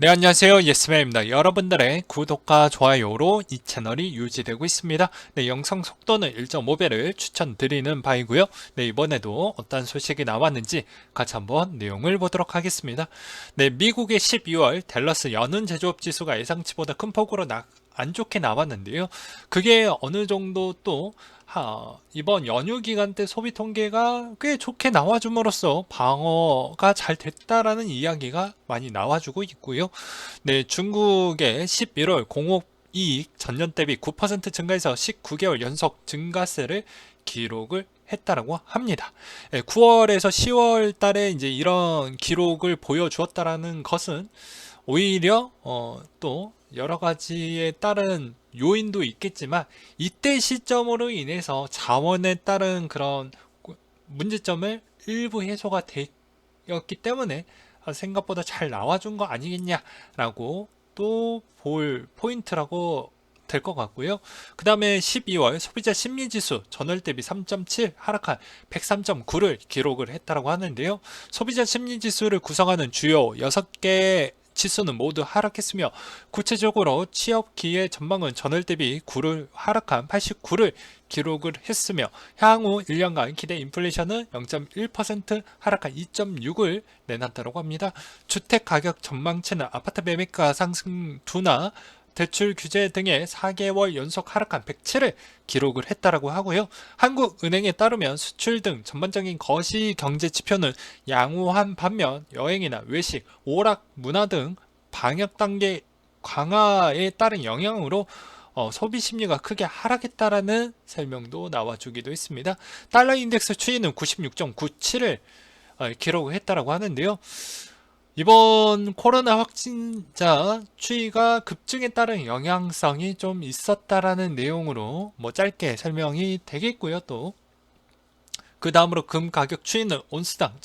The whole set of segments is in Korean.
네, 안녕하세요. 예스맨입니다. 여러분들의 구독과 좋아요로 이 채널이 유지되고 있습니다. 네, 영상 속도는 1.5배를 추천드리는 바이고요. 네, 이번에도 어떤 소식이 나왔는지 같이 한번 내용을 보도록 하겠습니다. 네, 미국의 12월 댈러스 연은 제조업 지수가 예상치보다 큰 폭으로 안 좋게 나왔는데요. 그게 어느 정도 또 이번 연휴 기간 때 소비 통계가 꽤 좋게 나와줌으로써 방어가 잘 됐다라는 이야기가 많이 나와주고 있고요. 네, 중국의 11월 공업 이익 전년 대비 9% 증가해서 19개월 연속 증가세를 기록을 했다라고 합니다. 9월에서 10월 달에 이제 이런 기록을 보여주었다라는 것은 오히려 또 여러 가지에 따른 요인도 있겠지만 이때 시점으로 인해서 자원에 따른 그런 문제점을 일부 해소가 되었기 때문에 생각보다 잘 나와준 거 아니겠냐라고 또 볼 포인트라고 될 것 같고요. 그 다음에 12월 소비자 심리지수 전월 대비 3.7 하락한 103.9를 기록을 했다고 하는데요. 소비자 심리지수를 구성하는 주요 6개 지수는 모두 하락했으며 구체적으로 취업 기회 전망은 전월 대비 9를 하락한 89를 기록을 했으며 향후 1년간 기대 인플레이션은 0.1% 하락한 2.6을 내놨다고 합니다. 주택 가격 전망치는 아파트 매매가 상승 둔화 대출 규제 등의 4개월 연속 하락한 107을 기록을 했다라고 하고요. 한국은행에 따르면 수출 등 전반적인 거시 경제 지표는 양호한 반면 여행이나 외식, 오락, 문화 등 방역 단계 강화에 따른 영향으로 소비 심리가 크게 하락했다라는 설명도 나와주기도 했습니다. 달러 인덱스 추이는 96.97을 기록을 했다라고 하는데요. 이번 코로나 확진자 추이가 급증에 따른 영향성이 좀 있었다라는 내용으로 뭐 짧게 설명이 되겠고요. 또 그 다음으로 금 가격 추이는 온스당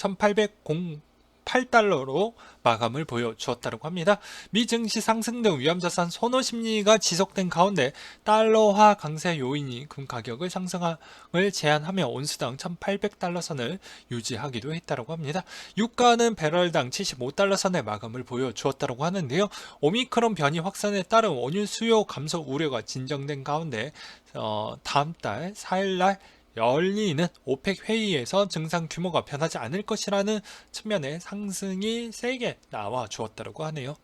1808달러로 마감을 보여주었다고 합니다. 미 증시 상승 등 위험자산 선호 심리가 지속된 가운데 달러화 강세 요인이 금 가격을 상승을 제한하며 온스당 1800달러 선을 유지하기도 했다고 합니다. 유가는 배럴당 75달러 선의 마감을 보여주었다고 하는데요. 오미크론 변이 확산에 따른 원유 수요 감소 우려가 진정된 가운데 다음 달 4일날 열리는 오펙 회의에서 증상 규모가 변하지 않을 것이라는 측면의 상승이 세게 나와 주었다고 하네요.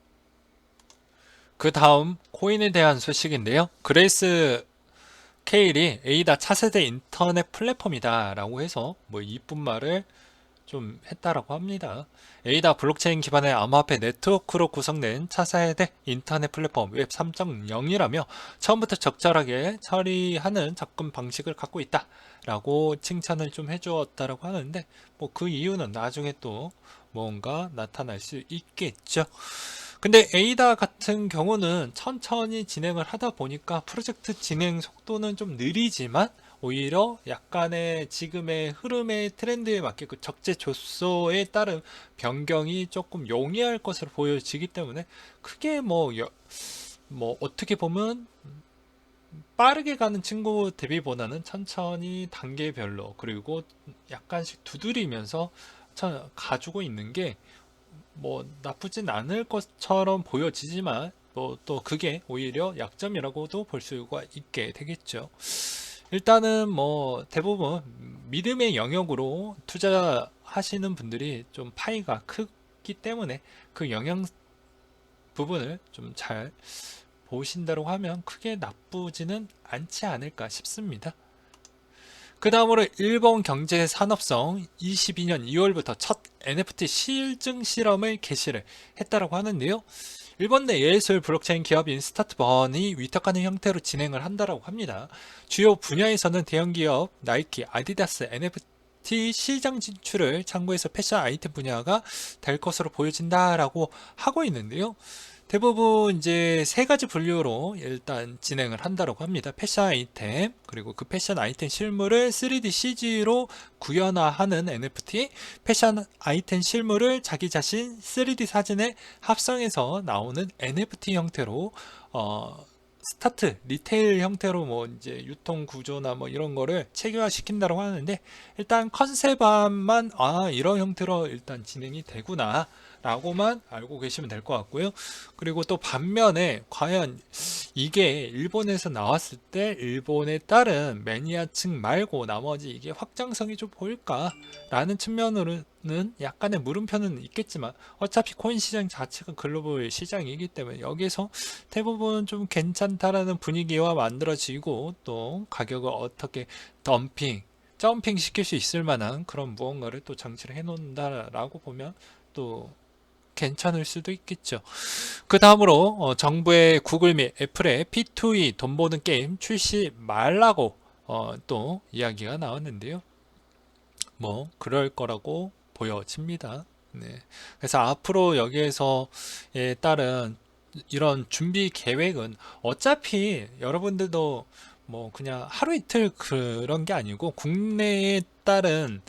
그 다음 코인에 대한 소식인데요. 그레이스 케일이 에이다 차세대 인터넷 플랫폼이다 라고 해서 뭐 이쁜 말을 좀 했다라고 합니다. 에이다 블록체인 기반의 암호화폐 네트워크로 구성된 차세대 인터넷 플랫폼 웹 3.0이라며 처음부터 적절하게 처리하는 접근 방식을 갖고 있다라고 칭찬을 좀 해주었다라고 하는데 뭐 그 이유는 나중에 또 뭔가 나타날 수 있겠죠. 근데 에이다 같은 경우는 천천히 진행을 하다 보니까 프로젝트 진행 속도는 좀 느리지만 오히려 약간의 지금의 흐름의 트렌드에 맞게 그 적재조소에 따른 변경이 조금 용이할 것으로 보여지기 때문에 크게 뭐 어떻게 보면 빠르게 가는 친구 대비보다는 천천히 단계별로 그리고 약간씩 두드리면서 가지고 있는 게 뭐 나쁘진 않을 것처럼 보여지지만 또 그게 오히려 약점이라고도 볼 수가 있게 되겠죠. 일단은 뭐 대부분 믿음의 영역으로 투자하시는 분들이 좀 파이가 크기 때문에 그 영향 부분을 좀 잘 보신다고 하면 크게 나쁘지는 않지 않을까 싶습니다. 그 다음으로 일본 경제 산업성 22년 2월부터 첫 NFT 실증 실험을 개시를 했다고 하는데요. 일본 내 예술 블록체인 기업인 스타트번이 위탁하는 형태로 진행을 한다고 합니다. 주요 분야에서는 대형 기업 나이키, 아디다스, NFT 시장 진출을 참고해서 패션 아이템 분야가 될 것으로 보여진다라고 하고 있는데요. 대부분 이제 세 가지 분류로 일단 진행을 한다고 합니다. 패션 아이템, 그리고 그 패션 아이템 실물을 3D CG로 구현화하는 NFT, 패션 아이템 실물을 자기 자신 3D 사진에 합성해서 나오는 NFT 형태로 스타트 리테일 형태로 뭐 이제 유통 구조나 뭐 이런 거를 체계화 시킨다고 하는데 일단 컨셉만 이런 형태로 일단 진행이 되구나 라고만 알고 계시면 될 것 같고요. 그리고 또 반면에 과연 이게 일본에서 나왔을 때 일본에 따른 매니아층 말고 나머지 이게 확장성이 좀 보일까 라는 측면으로는 약간의 물음표는 있겠지만 어차피 코인 시장 자체가 글로벌 시장이기 때문에 여기서 대부분 좀 괜찮다라는 분위기와 만들어지고 또 가격을 어떻게 점핑 시킬 수 있을 만한 그런 무언가를 또 장치를 해놓는다라고 보면 또 괜찮을 수도 있겠죠. 그 다음으로 정부의 구글 및 애플의 P2E 돈 버는 게임 출시 말라고 또 이야기가 나왔는데요. 뭐 그럴 거라고 보여집니다. 네. 그래서 앞으로 여기에서에 따른 이런 준비 계획은 어차피 여러분들도 뭐 그냥 하루 이틀 그런 게 아니고 국내에 따른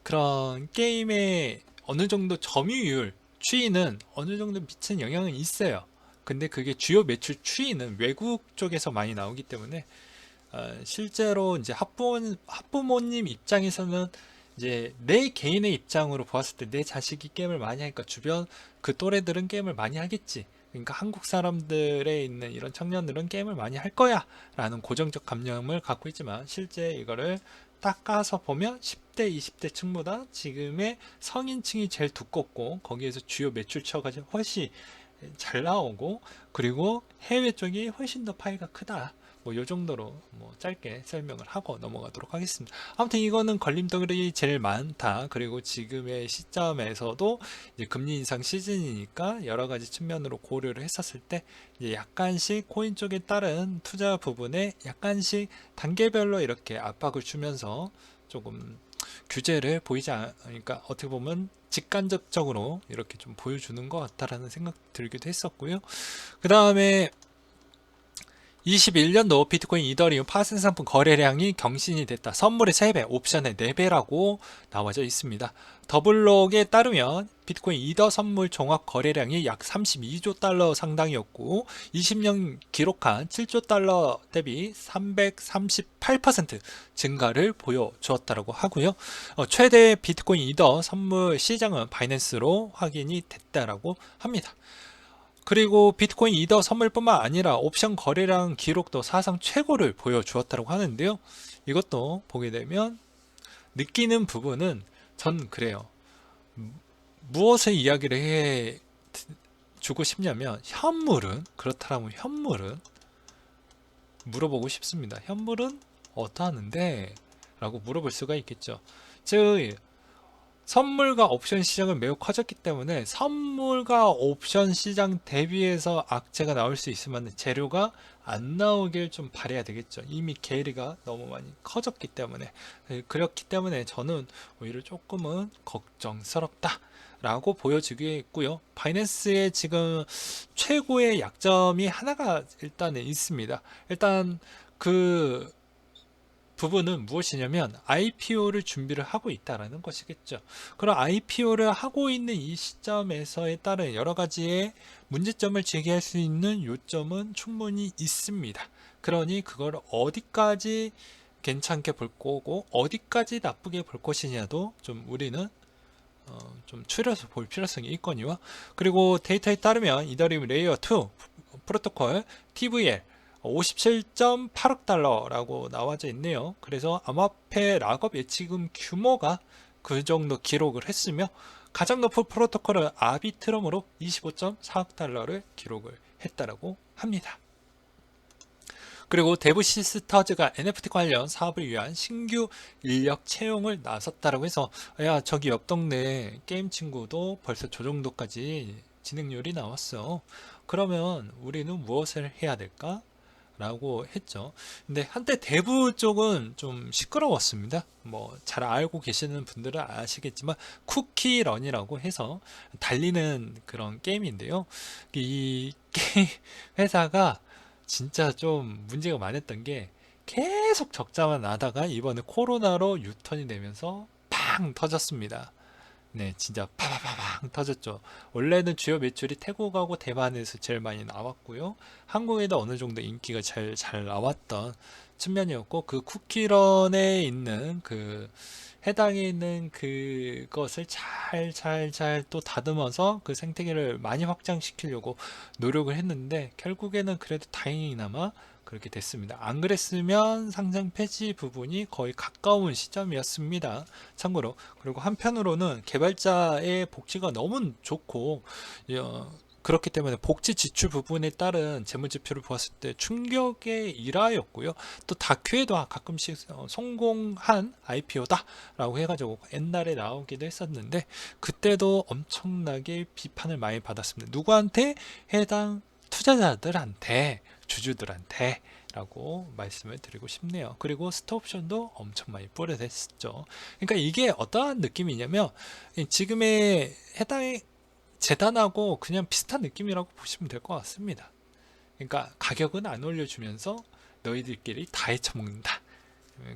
그런 게임의 어느 정도 점유율 추이는 어느 정도 미친 영향은 있어요. 근데 그게 주요 매출 추이는 외국 쪽에서 많이 나오기 때문에 실제로 이제 학부모님 입장에서는 이제 내 개인의 입장으로 보았을 때 내 자식이 게임을 많이 하니까 주변 그 또래들은 게임을 많이 하겠지. 그러니까 한국 사람들에 있는 이런 청년들은 게임을 많이 할 거야 라는 고정적 관념을 갖고 있지만 실제 이거를 딱 까서 보면 10대, 20대 층보다 지금의 성인층이 제일 두껍고 거기에서 주요 매출처가 훨씬 잘 나오고 그리고 해외 쪽이 훨씬 더 파이가 크다. 뭐 요 정도로 뭐 짧게 설명을 하고 넘어가도록 하겠습니다. 아무튼 이거는 걸림돌이 제일 많다. 그리고 지금의 시점에서도 이제 금리 인상 시즌이니까 여러 가지 측면으로 고려를 했었을 때 이제 약간씩 코인 쪽에 따른 투자 부분에 약간씩 단계별로 이렇게 압박을 주면서 조금 규제를 그러니까 어떻게 보면 직간접적으로 이렇게 좀 보여주는 것 같다라는 생각 들기도 했었고요. 그 다음에 21년도 비트코인 이더리움 파생 상품 거래량이 경신이 됐다. 선물의 3배, 옵션의 4배라고 나와져 있습니다. 더블록에 따르면 비트코인 이더 선물 종합 거래량이 약 32조 달러 상당이었고 20년 기록한 7조 달러 대비 338% 증가를 보여주었다고 하고요. 최대 비트코인 이더 선물 시장은 바이낸스로 확인이 됐다라고 합니다. 그리고 비트코인 이더 선물뿐만 아니라 옵션 거래량 기록도 사상 최고를 보여주었다고 하는데요. 이것도 보게 되면 느끼는 부분은 전 그래요. 무엇을 이야기를 해 주고 싶냐면 그렇다면 현물은 물어보고 싶습니다. 현물은 어떠하는데? 라고 물어볼 수가 있겠죠. 즉 선물과 옵션 시장은 매우 커졌기 때문에 선물과 옵션 시장 대비해서 악재가 나올 수 있으면 재료가 안 나오길 좀 바라야 되겠죠. 이미 괴리가 너무 많이 커졌기 때문에 그렇기 때문에 저는 오히려 조금은 걱정스럽다 라고 보여지겠고요. 바이낸스의 지금 최고의 약점이 하나가 일단은 있습니다. 일단 그 부분은 무엇이냐면 IPO를 준비를 하고 있다라는 것이겠죠. 그럼 IPO를 하고 있는 이 시점에서에 따른 여러 가지의 문제점을 제기할 수 있는 요점은 충분히 있습니다. 그러니 그걸 어디까지 괜찮게 볼 거고 어디까지 나쁘게 볼 것이냐도 좀 우리는 좀 추려서 볼 필요성이 있거니와 그리고 데이터에 따르면 이더리움 레이어 2 프로토콜 TVL 57.8억 달러라고 나와져 있네요. 그래서 암호화폐 락업 예치금 규모가 그 정도 기록을 했으며 가장 높은 프로토콜은 아비트럼으로 25.4억 달러를 기록을 했다라고 합니다. 그리고 데브 시스터즈가 NFT 관련 사업을 위한 신규 인력 채용을 나섰다라고 해서 야 저기 옆 동네 게임 친구도 벌써 저 정도까지 진행률이 나왔어. 그러면 우리는 무엇을 해야 될까? 라고 했죠. 근데 한때 대부 쪽은 좀 시끄러웠습니다. 뭐 잘 알고 계시는 분들은 아시겠지만 쿠키런이라고 해서 달리는 그런 게임인데요. 이 게임 회사가 진짜 좀 문제가 많았던 게 계속 적자만 나다가 이번에 코로나로 유턴이 되면서 팡 터졌습니다. 네, 진짜 파바바방 터졌죠. 원래는 주요 매출이 태국하고 대만에서 제일 많이 나왔고요. 한국에도 어느 정도 인기가 잘 나왔던 측면이었고, 그 쿠키런에 있는 그 해당에 있는 그것을 잘 또 다듬어서 그 생태계를 많이 확장시키려고 노력을 했는데 결국에는 그래도 다행히나마 그렇게 됐습니다. 안 그랬으면 상장 폐지 부분이 거의 가까운 시점이었습니다. 참고로. 그리고 한편으로는 개발자의 복지가 너무 좋고 그렇기 때문에 복지 지출 부분에 따른 재무지표를 보았을 때 충격의 일화였고요. 또 다큐에도 가끔씩 성공한 IPO다 라고 해가지고 옛날에 나오기도 했었는데 그때도 엄청나게 비판을 많이 받았습니다. 누구한테? 해당 투자자들한테, 주주들한테 라고 말씀을 드리고 싶네요. 그리고 스톡옵션도 엄청 많이 뿌려댔었죠. 그러니까 이게 어떠한 느낌이냐면 지금의 해당 재단하고 그냥 비슷한 느낌이라고 보시면 될 것 같습니다. 그러니까 가격은 안 올려주면서 너희들끼리 다 헤쳐먹는다.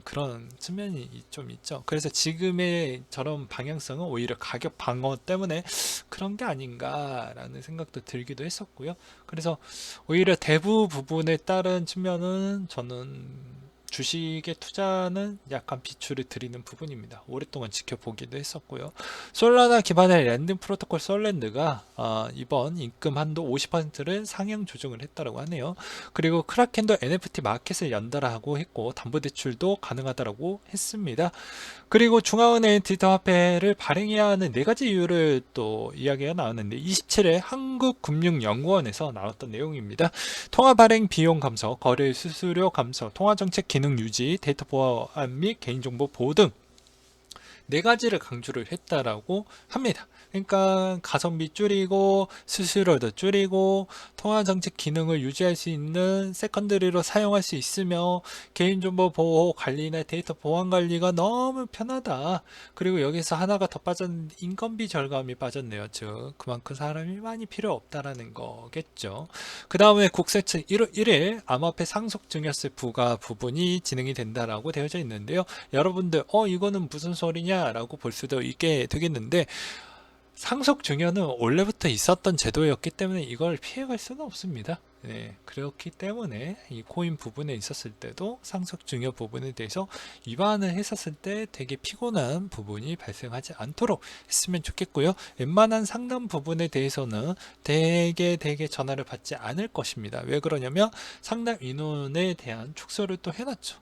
그런 측면이 좀 있죠. 그래서 지금의 저런 방향성은 오히려 가격 방어 때문에 그런 게 아닌가라는 생각도 들기도 했었고요. 그래서 오히려 대부 부분에 따른 측면은 저는 주식의 투자는 약간 비추를 드리는 부분입니다. 오랫동안 지켜보기도 했었고요. 솔라나 기반의 랜딩 프로토콜 솔랜드가 이번 입금 한도 50%를 상향 조정을 했다고 하네요. 그리고 크라켄도 NFT 마켓을 연달아하고 했고 담보대출도 가능하다고 했습니다. 그리고 중앙은행 디지털 화폐를 발행해야 하는 4가지 이유를 또 이야기가 나왔는데 27일 한국금융연구원에서 나왔던 내용입니다. 통화 발행 비용 감소, 거래 수수료 감소, 통화 정책 기능 유지, 데이터 보안 및 개인정보 보호 등 4가지를 강조를 했다라고 합니다. 그러니까 가성비 줄이고 수수료도 줄이고 통화 정책 기능을 유지할 수 있는 세컨더리로 사용할 수 있으며 개인정보 보호 관리나 데이터 보안 관리가 너무 편하다. 그리고 여기서 하나가 더 빠졌는데 인건비 절감이 빠졌네요. 즉 그만큼 사람이 많이 필요 없다라는 거겠죠. 그 다음에 국세청 1일 암호화폐 상속 증여세 부과 부분이 진행이 된다라고 되어져 있는데요. 여러분들 이거는 무슨 소리냐 라고 볼 수도 있게 되겠는데 상속 증여는 원래부터 있었던 제도였기 때문에 이걸 피해갈 수는 없습니다. 네, 그렇기 때문에 이 코인 부분에 있었을 때도 상속 증여 부분에 대해서 위반을 했었을 때 되게 피곤한 부분이 발생하지 않도록 했으면 좋겠고요. 웬만한 상담 부분에 대해서는 되게 전화를 받지 않을 것입니다. 왜 그러냐면 상담 인원에 대한 축소를 또 해놨죠.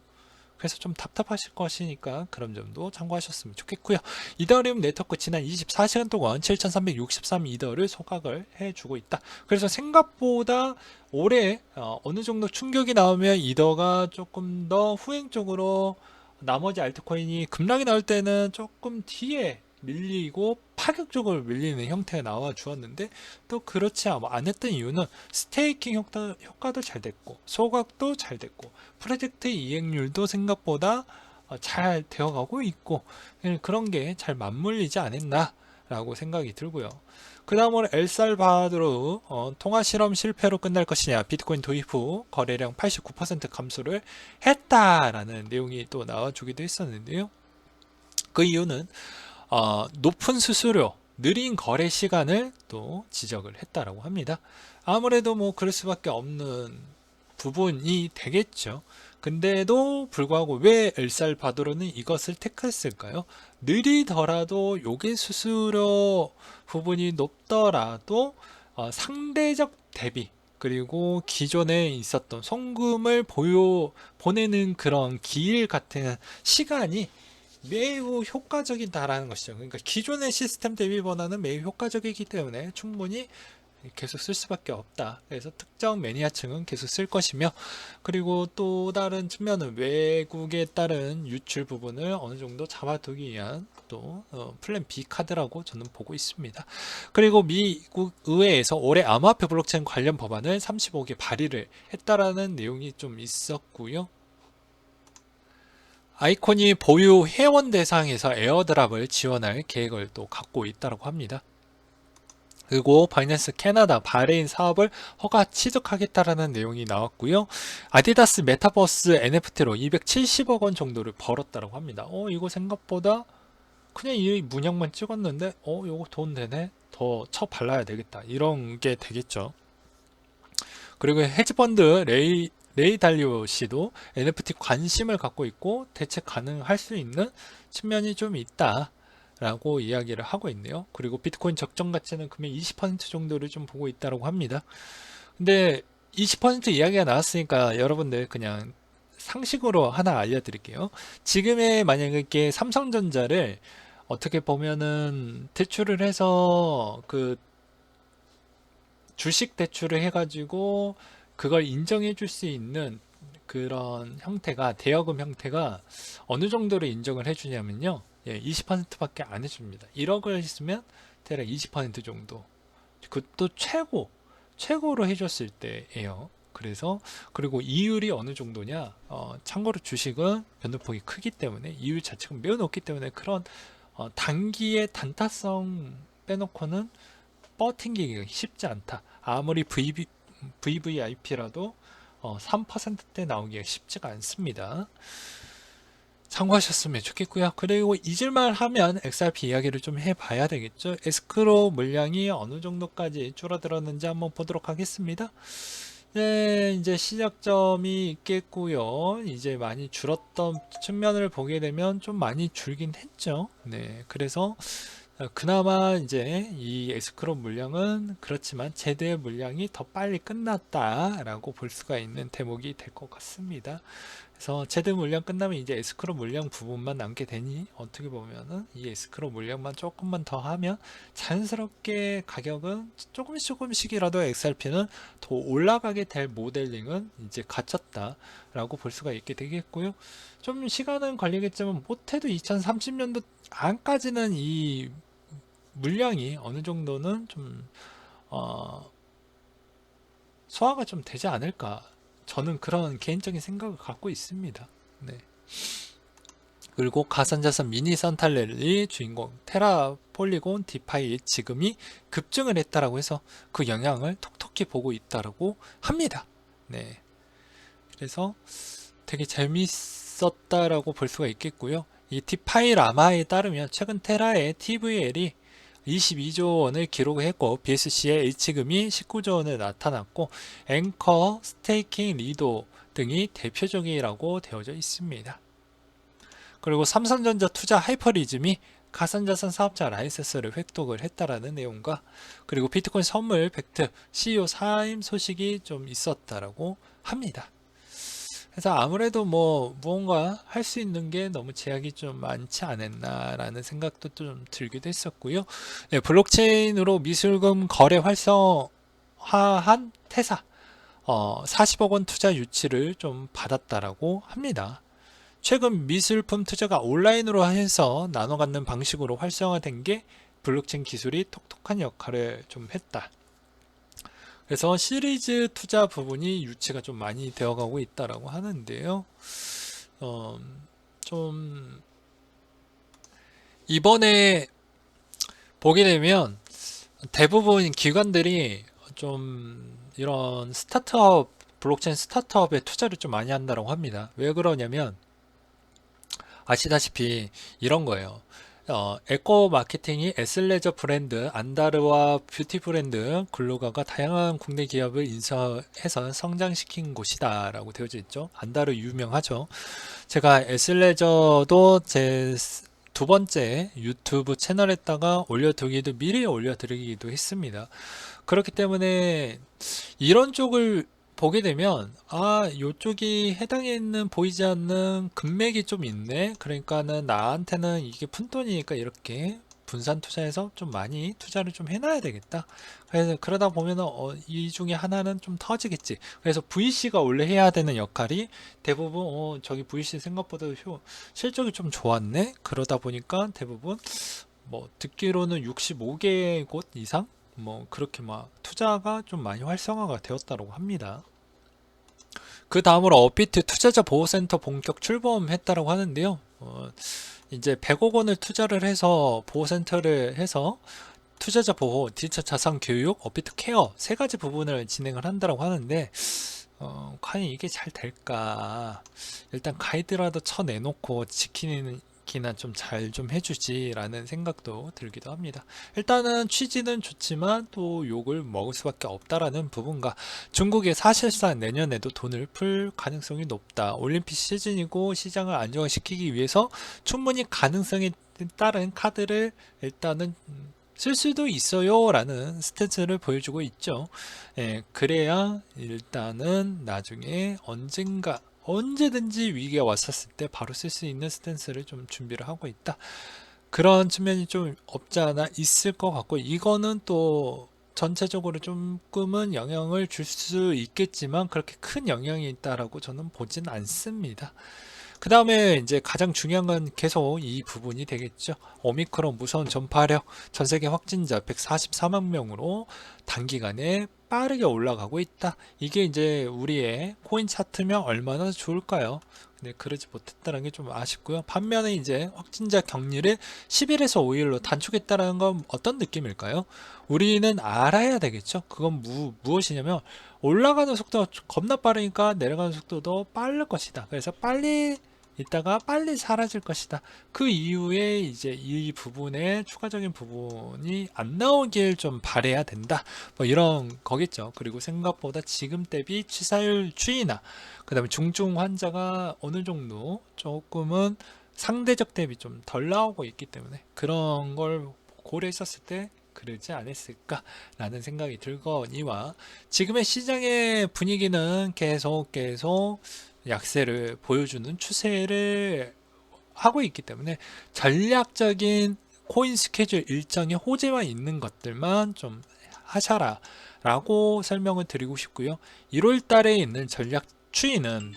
그래서 좀 답답하실 것이니까 그런 점도 참고하셨으면 좋겠고요. 이더리움 네트워크 지난 24시간 동안 7363 이더를 소각을 해주고 있다. 그래서 생각보다 올해 어느 정도 충격이 나오면 이더가 조금 더 후행적으로 나머지 알트코인이 급락이 나올 때는 조금 뒤에 밀리고 파격적으로 밀리는 형태가 나와 주었는데 또 그렇지 않았던 이유는 스테이킹 효과도 잘 됐고 소각도 잘 됐고 프로젝트 이행률도 생각보다 잘 되어가고 있고 그런 게 잘 맞물리지 않았나 라고 생각이 들고요. 그 다음으로 엘살바도르 통화 실험 실패로 끝날 것이냐, 비트코인 도입 후 거래량 89% 감소를 했다라는 내용이 또 나와주기도 했었는데요. 그 이유는 높은 수수료, 느린 거래 시간을 또 지적을 했다라고 합니다. 아무래도 뭐 그럴 수밖에 없는 부분이 되겠죠. 근데도 불구하고 왜 엘살바도르는 이것을 택했을까요? 느리더라도 요게 수수료 부분이 높더라도 상대적 대비 그리고 기존에 있었던 송금을 보내는 그런 기일 같은 시간이 매우 효과적이다라는 것이죠. 그러니까 기존의 시스템 대비번호는 매우 효과적이기 때문에 충분히 계속 쓸 수밖에 없다. 그래서 특정 매니아층은 계속 쓸 것이며 그리고 또 다른 측면은 외국에 따른 유출 부분을 어느 정도 잡아두기 위한 또 플랜 B 카드라고 저는 보고 있습니다. 그리고 미국 의회에서 올해 암호화폐 블록체인 관련 법안을 35개 발의를 했다라는 내용이 좀 있었고요. 아이콘이 보유 회원 대상에서 에어드랍을 지원할 계획을 또 갖고 있다고 합니다. 그리고 바이낸스 캐나다 바레인 사업을 허가 취득하겠다라는 내용이 나왔고요. 아디다스 메타버스 NFT로 270억 원 정도를 벌었다고 합니다. 이거 생각보다 그냥 이 문양만 찍었는데 이거 돈 되네? 더 쳐 발라야 되겠다. 이런 게 되겠죠. 그리고 헤지펀드 레이 달리오 씨도 NFT 관심을 갖고 있고 대체 가능할 수 있는 측면이 좀 있다 라고 이야기를 하고 있네요. 그리고 비트코인 적정 가치는 금액 20% 정도를 좀 보고 있다고 합니다. 근데 20% 이야기가 나왔으니까 여러분들 그냥 상식으로 하나 알려드릴게요. 지금의 만약에 삼성전자를 어떻게 보면은 대출을 해서 그 주식 대출을 해가지고 그걸 인정해 줄 수 있는 그런 형태가 대여금 형태가 어느 정도로 인정을 해주냐면요. 20%밖에 안 해줍니다. 1억을 했으면 대략 20% 정도. 그것도 최고로 해줬을 때예요. 그래서 그리고 이율이 어느 정도냐? 참고로 주식은 변동폭이 크기 때문에 이율 자체가 매우 높기 때문에 그런 단기의 단타성 빼놓고는 버팅기가 쉽지 않다. 아무리 VVIP라도 3%대 나오기가 쉽지가 않습니다. 참고하셨으면 좋겠고요. 그리고 잊을만 하면 XRP 이야기를 좀 해봐야 되겠죠. 에스크로 물량이 어느 정도까지 줄어들었는지 한번 보도록 하겠습니다. 네, 이제 시작점이 있겠고요. 이제 많이 줄었던 측면을 보게 되면 좀 많이 줄긴 했죠. 네, 그래서 그나마 이제 이 에스크로 물량은 그렇지만 제드의 물량이 더 빨리 끝났다라고 볼 수가 있는 대목이 될 것 같습니다. 그래서 제드 물량 끝나면 이제 에스크로 물량 부분만 남게 되니 어떻게 보면은 이 에스크로 물량만 조금만 더 하면 자연스럽게 가격은 조금씩이라도 XRP는 더 올라가게 될 모델링은 이제 갖췄다라고 볼 수가 있게 되겠고요. 좀 시간은 걸리겠지만 못해도 2030년도 안까지는 이 물량이 어느 정도는 좀 소화가 좀 되지 않을까, 저는 그런 개인적인 생각을 갖고 있습니다. 네. 그리고 가상자산 미니 산탈렐리 주인공 테라 폴리곤 디파이 지금이 급증을 했다라고 해서 그 영향을 톡톡히 보고 있다라고 합니다. 네. 그래서 되게 재밌었다라고 볼 수가 있겠고요. 이 디파이 라마에 따르면 최근 테라의 TVL이 22조 원을 기록했고 BSC의 H금이 19조 원을 나타났고 앵커, 스테이킹, 리도 등이 대표적이라고 되어져 있습니다. 그리고 삼성전자 투자 하이퍼리즘이 가상자산 사업자 라이센스를 획득을 했다라는 내용과 그리고 비트코인 선물 팩트 CEO 사임 소식이 좀 있었다라고 합니다. 그래서 아무래도 뭐 무언가 할 수 있는 게 너무 제약이 좀 많지 않았나라는 생각도 좀 들기도 했었고요. 네, 블록체인으로 미술금 거래 활성화한 테사 40억 원 투자 유치를 좀 받았다라고 합니다. 최근 미술품 투자가 온라인으로 해서 나눠 갖는 방식으로 활성화된 게 블록체인 기술이 톡톡한 역할을 좀 했다. 그래서 시리즈 투자 부분이 유치가 좀 많이 되어가고 있다라고 하는데요. 좀 이번에 보게 되면 대부분 기관들이 좀 이런 스타트업, 블록체인 스타트업에 투자를 좀 많이 한다고 합니다. 왜 그러냐면 아시다시피 이런 거예요. 에코 마케팅이 에슬레저 브랜드, 안다르와 뷰티 브랜드, 글로가가 다양한 국내 기업을 인수해서 성장시킨 곳이다라고 되어져 있죠. 안다르 유명하죠. 제가 에슬레저도 제 두 번째 유튜브 채널에다가 미리 올려드리기도 했습니다. 그렇기 때문에 이런 쪽을 보게 되면 요쪽이 해당에 있는 보이지 않는 금맥이 좀 있네. 그러니까는 나한테는 이게 푼돈이니까 이렇게 분산 투자해서 좀 많이 투자를 좀 해놔야 되겠다. 그래서 그러다 보면은 이 중에 하나는 좀 터지겠지. 그래서 VC가 원래 해야 되는 역할이 대부분 저기 VC 생각보다 실적이 좀 좋았네. 그러다 보니까 대부분 뭐 듣기로는 65개 곳 이상 뭐 그렇게 막 투자가 좀 많이 활성화가 되었다고 합니다. 그 다음으로 업비트 투자자 보호센터 본격 출범했다고 하는데요. 이제 100억 원을 투자를 해서 보호센터를 해서 투자자 보호, 디지털 자산 교육, 업비트 케어 세 가지 부분을 진행을 한다고 하는데 과연 이게 잘 될까? 일단 가이드라도 쳐내놓고 지키는 기나 좀 잘 좀 해주지라는 생각도 들기도 합니다. 일단은 취지는 좋지만 또 욕을 먹을 수밖에 없다라는 부분과 중국이 사실상 내년에도 돈을 풀 가능성이 높다. 올림픽 시즌이고 시장을 안정화시키기 위해서 충분히 가능성에 따른 카드를 일단은 쓸 수도 있어요 라는 스탠스를 보여주고 있죠. 예, 그래야 일단은 나중에 언제든지 위기가 왔었을 때 바로 쓸 수 있는 스탠스를 좀 준비를 하고 있다. 그런 측면이 좀 없지 않아 있을 것 같고, 이거는 또 전체적으로 조금은 영향을 줄 수 있겠지만 그렇게 큰 영향이 있다라고 저는 보진 않습니다. 그 다음에 이제 가장 중요한 건 계속 이 부분이 되겠죠. 오미크론 무서운 전파력, 전 세계 확진자 144만 명으로 단기간에 빠르게 올라가고 있다. 이게 이제 우리의 코인 차트면 얼마나 좋을까요? 근데 그러지 못했다는 게 좀 아쉽고요. 반면에 이제 확진자 격리를 10일에서 5일로 단축했다는 건 어떤 느낌일까요? 우리는 알아야 되겠죠. 그건 무엇이냐면 올라가는 속도가 겁나 빠르니까 내려가는 속도도 빠를 것이다. 그래서 빨리 있다가 빨리 사라질 것이다. 그 이후에 이제 이 부분에 추가적인 부분이 안 나오길 좀 바래야 된다. 뭐 이런 거겠죠. 그리고 생각보다 지금 대비 치사율 추이나 그 다음에 중증 환자가 어느 정도 조금은 상대적 대비 좀 덜 나오고 있기 때문에 그런 걸 고려했었을 때 그러지 않았을까라는 생각이 들거니와 지금의 시장의 분위기는 계속 약세를 보여주는 추세를 하고 있기 때문에 전략적인 코인 스케줄 일정에 호재가 있는 것들만 좀 하셔라 라고 설명을 드리고 싶고요. 1월 달에 있는 전략 추이는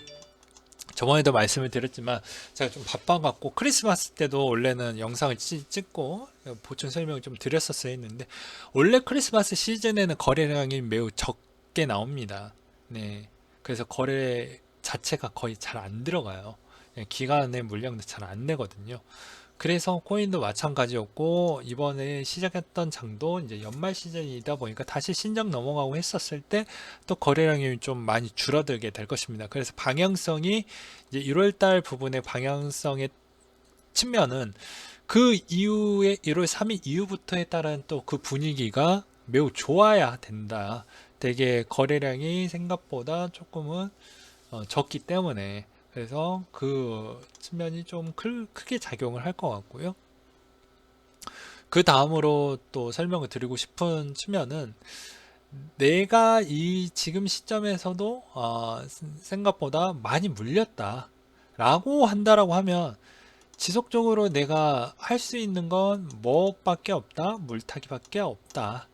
저번에도 말씀을 드렸지만 제가 좀 바빠갖고 크리스마스 때도 원래는 영상을 찍고 보충 설명을 좀 드렸었어야 했는데 원래 크리스마스 시즌에는 거래량이 매우 적게 나옵니다. 네, 그래서 거래 자체가 거의 잘 안 들어가요. 기간의 물량도 잘 안 내거든요. 그래서 코인도 마찬가지였고 이번에 시작했던 장도 이제 연말 시즌이다 보니까 다시 신장 넘어가고 했었을 때 또 거래량이 좀 많이 줄어들게 될 것입니다. 그래서 방향성이 이제 1월 달 부분의 방향성의 측면은 그 이후에 1월 3일 이후부터에 따른 또 그 분위기가 매우 좋아야 된다. 되게 거래량이 생각보다 조금은 적기 때문에 그래서 그 측면이 좀 크게 작용을 할 것 같고요. 그 다음으로 또 설명을 드리고 싶은 측면은 내가 이 지금 시점에서도 생각보다 많이 물렸다 라고 한다라고 하면 지속적으로 내가 할 수 있는 건 뭐밖에 없다? 물타기밖에 없다.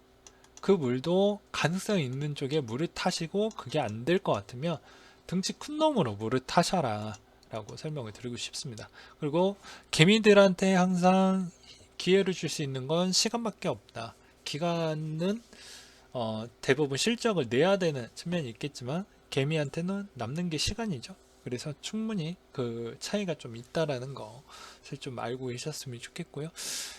그 물도 가능성 있는 쪽에 물을 타시고 그게 안 될 것 같으면 등치 큰 놈으로 물을 타셔라 라고 설명을 드리고 싶습니다. 그리고 개미들한테 항상 기회를 줄 수 있는 건 시간밖에 없다. 기간은 대부분 실적을 내야 되는 측면이 있겠지만 개미한테는 남는 게 시간이죠. 그래서 충분히 그 차이가 좀 있다라는 것을 좀 알고 계셨으면 좋겠고요.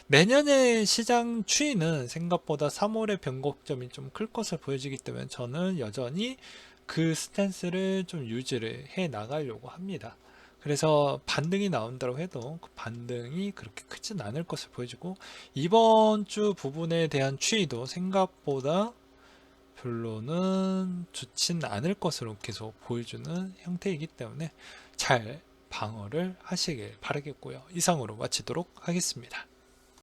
내년의 시장 추이는 생각보다 3월의 변곡점이 좀 클 것을 보여지기 때문에 저는 여전히 그 스탠스를 좀 유지를 해 나가려고 합니다. 그래서 반등이 나온다고 해도 그 반등이 그렇게 크진 않을 것을 보여주고 이번 주 부분에 대한 추이도 생각보다 별로는 좋진 않을 것으로 계속 보여주는 형태이기 때문에 잘 방어를 하시길 바라겠고요. 이상으로 마치도록 하겠습니다.